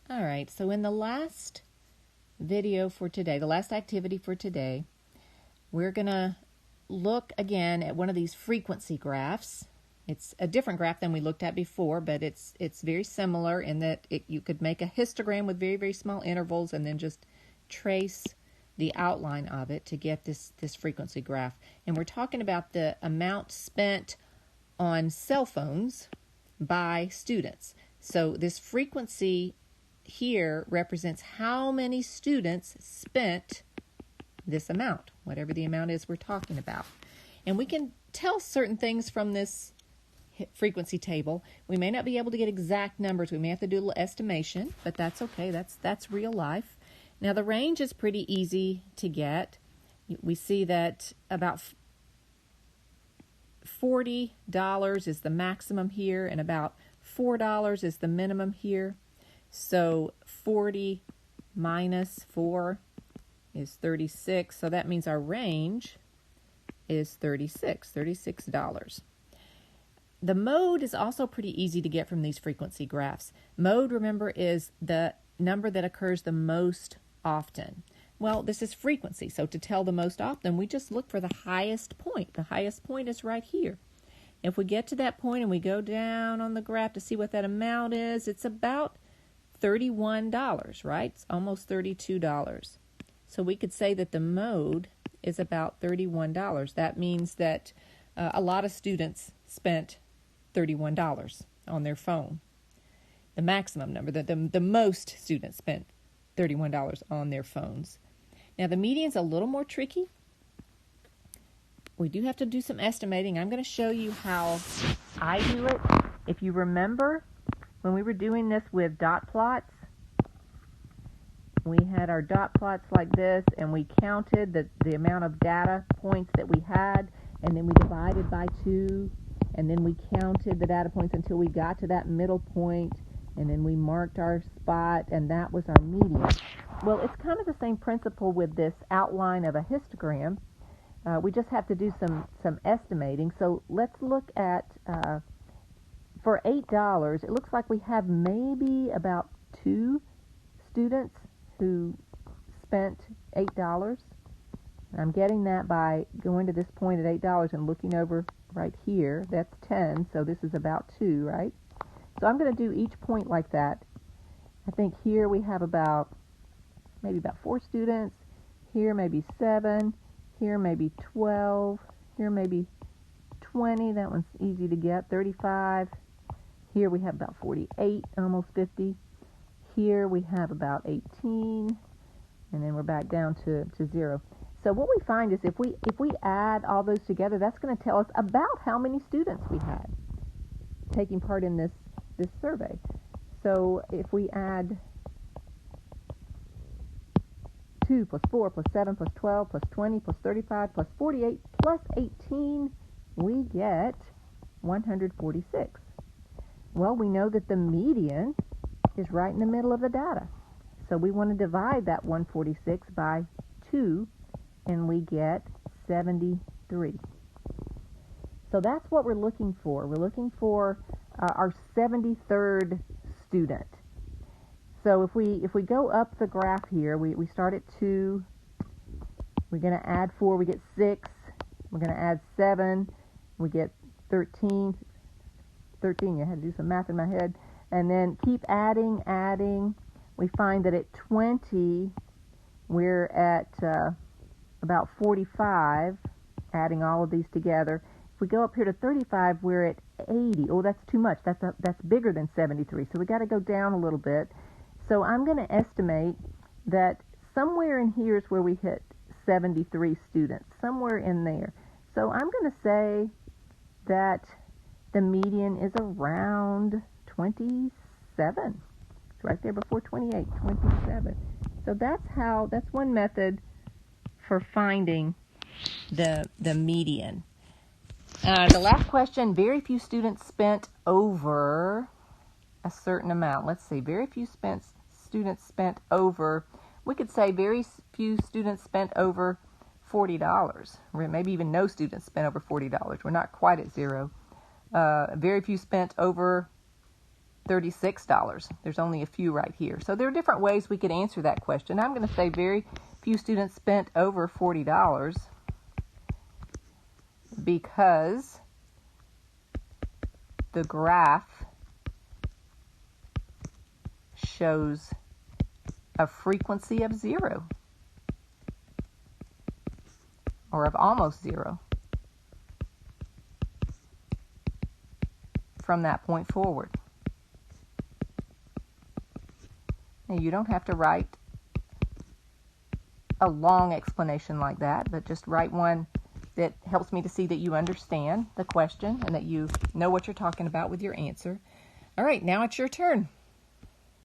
All right, so in the last video for today, the last activity for today, we're going to look again at one of these frequency graphs. It's a different graph than we looked at before, but it's very similar in that you could make a histogram with very, very small intervals and then just trace the outline of it to get this frequency graph. And we're talking about the amount spent on cell phones by students. So this frequency here represents how many students spent this amount, whatever the amount is we're talking about. And we can tell certain things from this frequency table. We may not be able to get exact numbers. We may have to do a little estimation, but that's okay. That's real life. Now the range is pretty easy to get. We see that about $40 is the maximum here and about $4 is the minimum here. So 40 minus 4 is 36. So that means our range is $36. The mode is also pretty easy to get from these frequency graphs. Mode, remember, is the number that occurs the most often. Well, this is frequency, so to tell the most often, we just look for the highest point. The highest point is right here. If we get to that point and we go down on the graph to see what that amount is, it's about $31, right? It's almost $32. So we could say that the mode is about $31. That means that a lot of students spent $31 on their phone. The maximum number, the most students spent $31 on their phones. Now the median's a little more tricky. We do have to do some estimating. I'm going to show you how I do it. If you remember, when we were doing this with dot plots, we had our dot plots like this, and we counted the amount of data points that we had, and then we divided by 2, and then we counted the data points until we got to that middle point, and then we marked our spot, and that was our median. Well, it's kind of the same principle with this outline of a histogram. We just have to do some estimating. So let's look at, for $8, it looks like we have maybe about 2 students who spent $8. I'm getting that by going to this point at $8 and looking over right here. That's 10, so this is about 2, right? So I'm going to do each point like that. I think here we have maybe about 4 students. Here maybe 7. Here maybe 12. Here maybe 20. That one's easy to get. 35. Here we have about 48, almost 50. Here we have about 18. And then we're back down to 0. So what we find is if we add all those together, that's going to tell us about how many students we had taking part in this survey. So if we add 2 plus 4 plus 7 plus 12 plus 20 plus 35 plus 48 plus 18, we get 146. Well, we know that the median is right in the middle of the data. So we want to divide that 146 by 2, and we get 73. So that's what we're looking for. We're looking for our 73rd student. So if we go up the graph here, we start at 2. We're going to add 4, we get 6. We're going to add 7, we get 13. 13, I had to do some math in my head. And then keep adding. We find that at 20, we're at about 45, adding all of these together. If we go up here to 35, we're at 80. Oh, that's too much. That's bigger than 73. So we got to go down a little bit. So I'm going to estimate that somewhere in here is where we hit 73 students, somewhere in there. So I'm going to say that the median is around 27. It's right there before 28, 27. So that's one method for finding the median. The last question, very few students spent over a certain amount. Let's see, very few students spent over, we could say very few students spent over $40. Or maybe even no students spent over $40. We're not quite at 0. Very few spent over $36. There's only a few right here. So there are different ways we could answer that question. I'm going to say very few students spent over $40 because the graph shows a frequency of 0 or of almost 0 from that point forward. Now, you don't have to write a long explanation like that, but just write one that helps me to see that you understand the question and that you know what you're talking about with your answer. All right, now it's your turn.